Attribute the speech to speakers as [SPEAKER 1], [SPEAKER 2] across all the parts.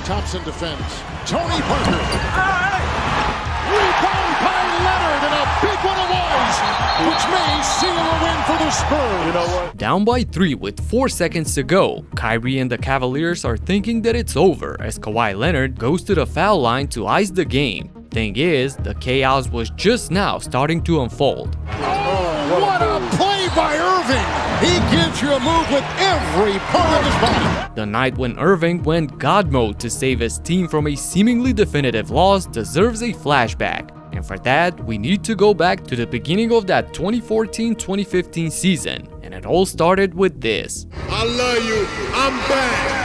[SPEAKER 1] Thompson defends. Tony Parker. Rebound by Leonard, and a big one it was, which may seal a win for the Spurs.
[SPEAKER 2] You know what?
[SPEAKER 3] Down by 3 with 4 seconds to go, Kyrie and the Cavaliers are thinking that it's over as Kawhi Leonard goes to the foul line to ice the game. Thing is, the chaos was just now starting to unfold.
[SPEAKER 1] Oh, what a play by Irving! He gives you a move with every part of his body.
[SPEAKER 3] The night when Irving went God mode to save his team from a seemingly definitive loss deserves a flashback. And for that, we need to go back to the beginning of that 2014-2015 season. And it all started with this.
[SPEAKER 4] I love you. I'm back.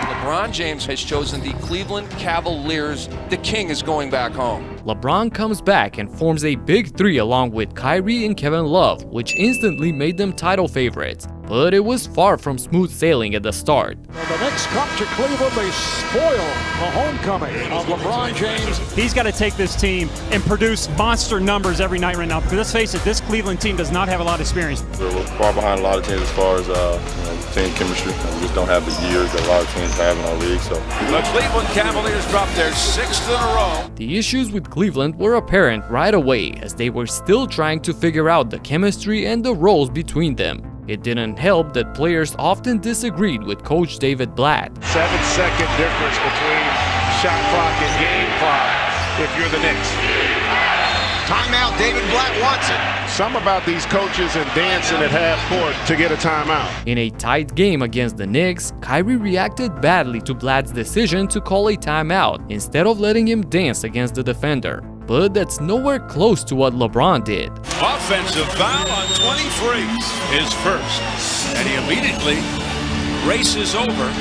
[SPEAKER 5] LeBron James has chosen the Cleveland Cavaliers. The king is going back home.
[SPEAKER 3] LeBron comes back and forms a big three along with Kyrie and Kevin Love, which instantly made them title favorites. But it was far from smooth sailing at the start.
[SPEAKER 1] When the Knicks come to Cleveland, they spoil the homecoming of LeBron James.
[SPEAKER 6] He's got to take this team and produce monster numbers every night right now. Because let's face it, this Cleveland team does not have a lot of experience.
[SPEAKER 2] We're far behind a lot of teams as far as team chemistry. We just don't have the years that a lot of teams have in our league. So
[SPEAKER 5] the Cleveland Cavaliers dropped their 6th in a row.
[SPEAKER 3] The issues with Cleveland were apparent right away as they were still trying to figure out the chemistry and the roles between them. It didn't help that players often disagreed with coach David Blatt.
[SPEAKER 7] 7-second difference between shot clock and game clock if you're the Knicks.
[SPEAKER 4] Timeout, David Blatt wants it.
[SPEAKER 7] Something about these coaches and dancing at half court to get a timeout.
[SPEAKER 3] In a tight game against the Knicks, Kyrie reacted badly to Blatt's decision to call a timeout instead of letting him dance against the defender. But that's nowhere close to what LeBron did.
[SPEAKER 8] Offensive foul on 23, his first, and he immediately races over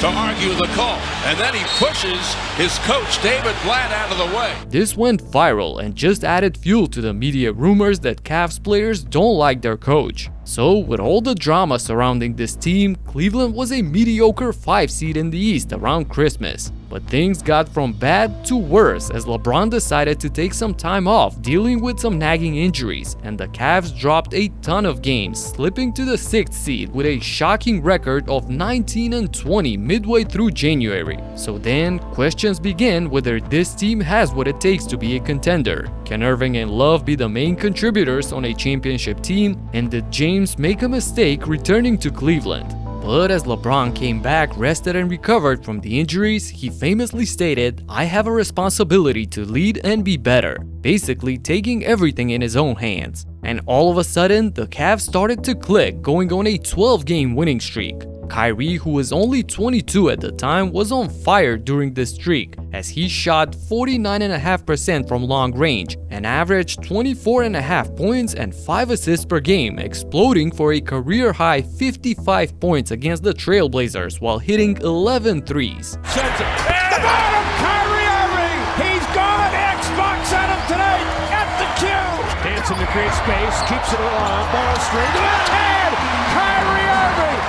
[SPEAKER 8] to argue the call, and then he pushes his coach David Blatt out of the way.
[SPEAKER 3] This went viral and just added fuel to the media rumors that Cavs players don't like their coach. So with all the drama surrounding this team, Cleveland was a mediocre 5 seed in the East around Christmas. But things got from bad to worse as LeBron decided to take some time off dealing with some nagging injuries, and the Cavs dropped a ton of games, slipping to the 6th seed with a shocking record of 19-20 midway through January. So then, questions begin whether this team has what it takes to be a contender. Can Irving and Love be the main contributors on a championship team? And did James make a mistake returning to Cleveland? But as LeBron came back rested and recovered from the injuries, he famously stated, "I have a responsibility to lead and be better," basically taking everything in his own hands. And all of a sudden, the Cavs started to click, going on a 12-game winning streak. Kyrie, who was only 22 at the time, was on fire during this streak as he shot 49.5% from long range and averaged 24.5 points and 5 assists per game, exploding for a career-high 55 points against the Trailblazers while hitting 11 threes.
[SPEAKER 7] Sends it. The bottom, Kyrie Irving. He's gone Xbox on him tonight at the cue. Dancing to create space, keeps it along, ball straight to the head. Kyrie Irving.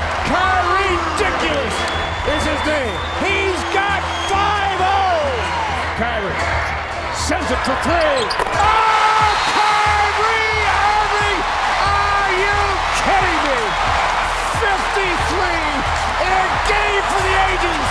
[SPEAKER 7] Ridiculous is his name. He's got 5-0. Kyrie sends it for 3. Oh, Kyrie Irving! Are you kidding me? 53 in a game for the ages.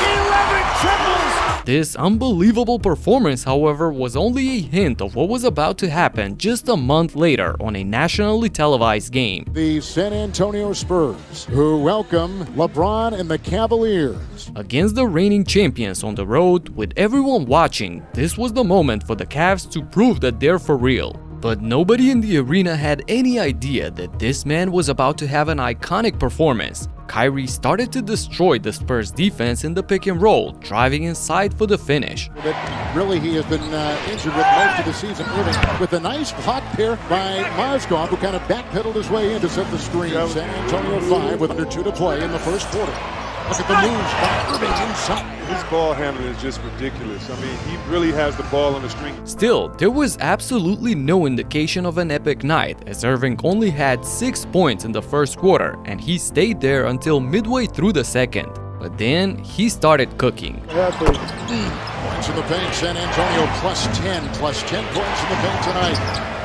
[SPEAKER 7] 11 triples.
[SPEAKER 3] This unbelievable performance, however, was only a hint of what was about to happen just a month later on a nationally televised game.
[SPEAKER 1] The San Antonio Spurs, who welcome LeBron and the Cavaliers.
[SPEAKER 3] Against the reigning champions on the road, with everyone watching, this was the moment for the Cavs to prove that they're for real. But nobody in the arena had any idea that this man was about to have an iconic performance. Kyrie started to destroy the Spurs defense in the pick and roll, driving inside for the finish.
[SPEAKER 1] Really, he has been injured with most of the season. Irving with a nice hot pair by Mozgov, who kind of backpedaled his way in to set the screen. San Antonio 5 with under 2 to play in the first quarter. Look at the moves by Irving inside.
[SPEAKER 2] his ball handling is just ridiculous. I mean, he really has the ball on the string.
[SPEAKER 3] Still, there was absolutely no indication of an epic night, as Irving only had 6 points in the first quarter, and he stayed there until midway through the second. But then, he started cooking.
[SPEAKER 1] Points in the paint, San Antonio +10 points in the paint tonight.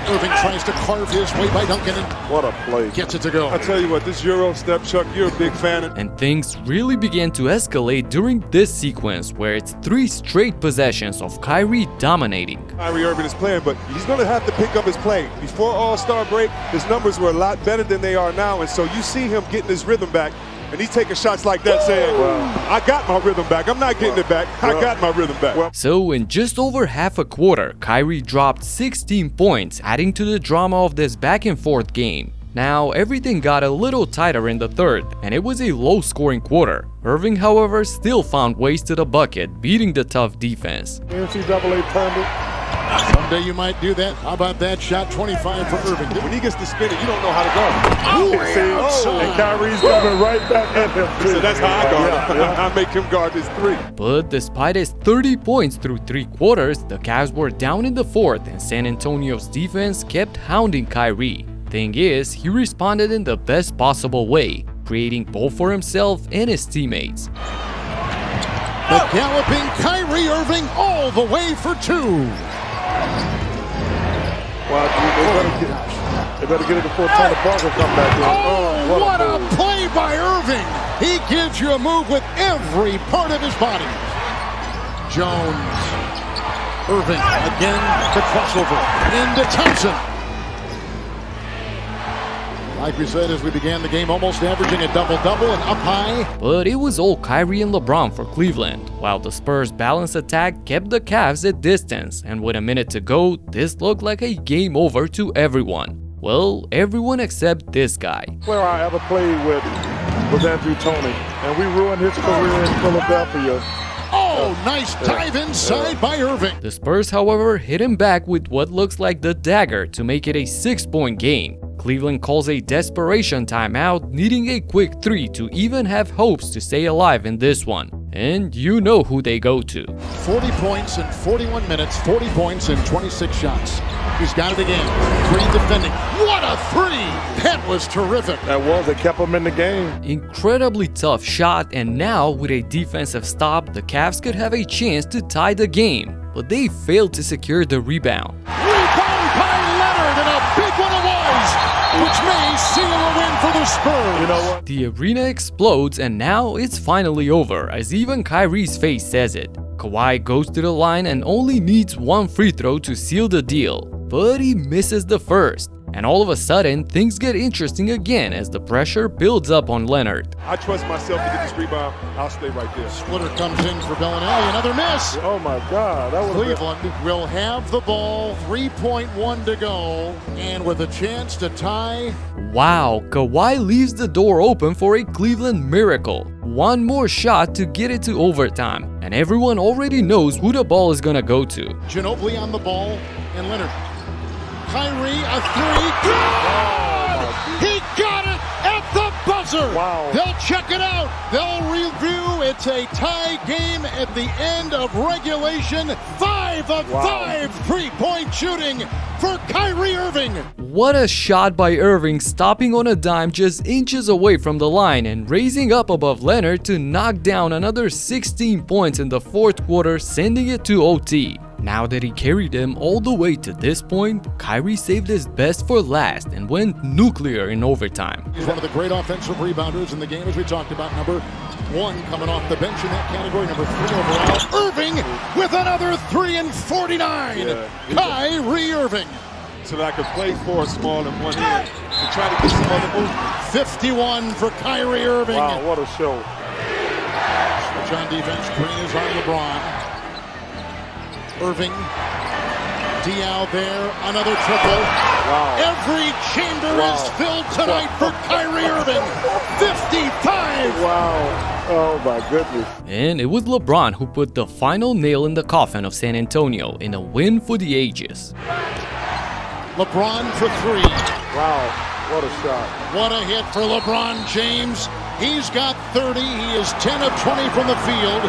[SPEAKER 1] Irving tries to carve his way by Duncan and
[SPEAKER 9] What a play.
[SPEAKER 1] gets it to go.
[SPEAKER 9] I tell you what, this Euro step, Chuck, you're a big fan.
[SPEAKER 3] And things really began to escalate during this sequence where it's 3 straight possessions of Kyrie dominating.
[SPEAKER 9] Kyrie Irving is playing, but he's going to have to pick up his play. Before All-Star break, his numbers were a lot better than they are now, and so you see him getting his rhythm back, and he's taking shots like that saying, I got my rhythm back. I'm not getting it back. I got my rhythm back.
[SPEAKER 3] So in just over half a quarter, Kyrie dropped 16 points, adding to the drama of this back and forth game. Now, everything got a little tighter in the third, and it was a low-scoring quarter. Irving, however, still found ways to the bucket, beating the tough defense.
[SPEAKER 9] NCAA tournament.
[SPEAKER 1] Someday you might do that. How about that shot? 25 for Irving.
[SPEAKER 9] When he gets to spinning, you don't know how to guard him.
[SPEAKER 1] And
[SPEAKER 9] Kyrie's coming right back at him. So that's how I guard him. I make him guard his 3.
[SPEAKER 3] But despite his 30 points through 3 quarters, the Cavs were down in the fourth, and San Antonio's defense kept hounding Kyrie. Thing is, he responded in the best possible way, creating both for himself and his teammates.
[SPEAKER 1] the galloping Kyrie Irving all the way for 2.
[SPEAKER 9] Wow, they better get it before Tony Parker come back in.
[SPEAKER 1] Oh, what a play by Irving! He gives you a move with every part of his body. Jones. Irving again, the crossover into Thompson. Like we said as we began the game, almost averaging a double-double and up high.
[SPEAKER 3] But it was all Kyrie and LeBron for Cleveland, while the Spurs' balanced attack kept the Cavs at distance, and with a minute to go, this looked like a game over to everyone. Well, everyone except this guy.
[SPEAKER 9] Player I ever played with was Andrew Toney, and we ruined his career in Philadelphia.
[SPEAKER 1] Oh, nice dive inside by Irving.
[SPEAKER 3] The Spurs, however, hit him back with what looks like the dagger to make it a 6-point game. Cleveland calls a desperation timeout, needing a quick 3 to even have hopes to stay alive in this one. And you know who they go to.
[SPEAKER 1] 40 points in 41 minutes, 40 points in 26 shots. He's got it again. Green defending. What a 3! That was terrific.
[SPEAKER 9] That was, it kept him in the game.
[SPEAKER 3] Incredibly tough shot, and now with a defensive stop, the Cavs could have a chance to tie the game. But they failed to secure the rebound.
[SPEAKER 1] Rebound by Leonard, and a big one it was, which may seal a win for the Spurs.
[SPEAKER 9] You know what?
[SPEAKER 3] The arena explodes, and now it's finally over, as even Kyrie's face says it. Kawhi goes to the line and only needs 1 free throw to seal the deal, but he misses the first. And all of a sudden, things get interesting again as the pressure builds up on Leonard.
[SPEAKER 9] I trust myself to get this rebound. I'll stay right there.
[SPEAKER 1] Splitter comes in for Bellinelli, another miss.
[SPEAKER 9] Oh my God. That was
[SPEAKER 1] Cleveland will have the ball, 3.1 to go, and with a chance to tie.
[SPEAKER 3] Wow, Kawhi leaves the door open for a Cleveland miracle. 1 more shot to get it to overtime, and everyone already knows who the ball is gonna go to.
[SPEAKER 1] Ginobili on the ball, and Leonard. Kyrie, a 3. Good! He got it at the buzzer.
[SPEAKER 9] Wow.
[SPEAKER 1] They'll check it out. They'll review. It's a tie game at the end of regulation. 5 of 5 3-point shooting for Kyrie Irving.
[SPEAKER 3] What a shot by Irving, stopping on a dime just inches away from the line and raising up above Leonard to knock down another 16 points in the fourth quarter, sending it to OT. Now that he carried them all the way to this point, Kyrie saved his best for last and went nuclear in overtime.
[SPEAKER 1] He's one of the great offensive rebounders in the game, as we talked about. Number 1 coming off the bench in that category. Number 3 overall. Irving with another 3 and 49. Kyrie Irving.
[SPEAKER 9] so that I could play 4 small in one hand and try to get some other movement.
[SPEAKER 1] 51 for Kyrie Irving.
[SPEAKER 9] Wow, what a show.
[SPEAKER 1] Switch on defense. Green is on LeBron. Irving. Diao there. Another triple.
[SPEAKER 9] Wow.
[SPEAKER 1] Every chamber is filled tonight for Kyrie Irving. 55.
[SPEAKER 9] Wow. Oh my goodness.
[SPEAKER 3] And it was LeBron who put the final nail in the coffin of San Antonio in a win for the ages.
[SPEAKER 1] LeBron for 3.
[SPEAKER 9] Wow. What a shot.
[SPEAKER 1] What a hit for LeBron James. He's got 30. He is 10 of 20 from the field.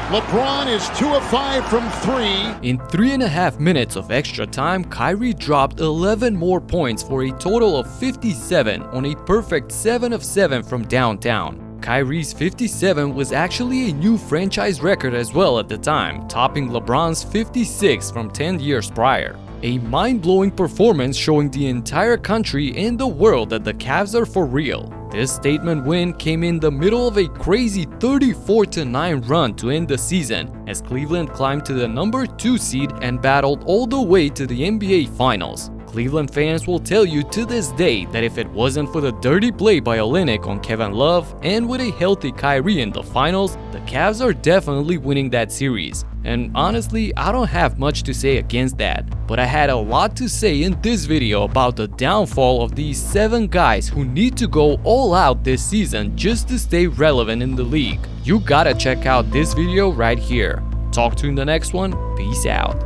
[SPEAKER 1] LeBron is 2 of 5 from 3.
[SPEAKER 3] In 3.5 minutes of extra time, Kyrie dropped 11 more points for a total of 57 on a perfect 7 of 7 from downtown. Kyrie's 57 was actually a new franchise record as well at the time, topping LeBron's 56 from 10 years prior. A mind-blowing performance showing the entire country and the world that the Cavs are for real. This statement win came in the middle of a crazy 34-9 run to end the season as Cleveland climbed to the number 2 seed and battled all the way to the NBA Finals. Cleveland fans will tell you to this day that if it wasn't for the dirty play by Olynyk on Kevin Love and with a healthy Kyrie in the finals, the Cavs are definitely winning that series. And honestly, I don't have much to say against that, but I had a lot to say in this video about the downfall of these 7 guys who need to go all out this season just to stay relevant in the league. You gotta check out this video right here. Talk to you in the next one. Peace out.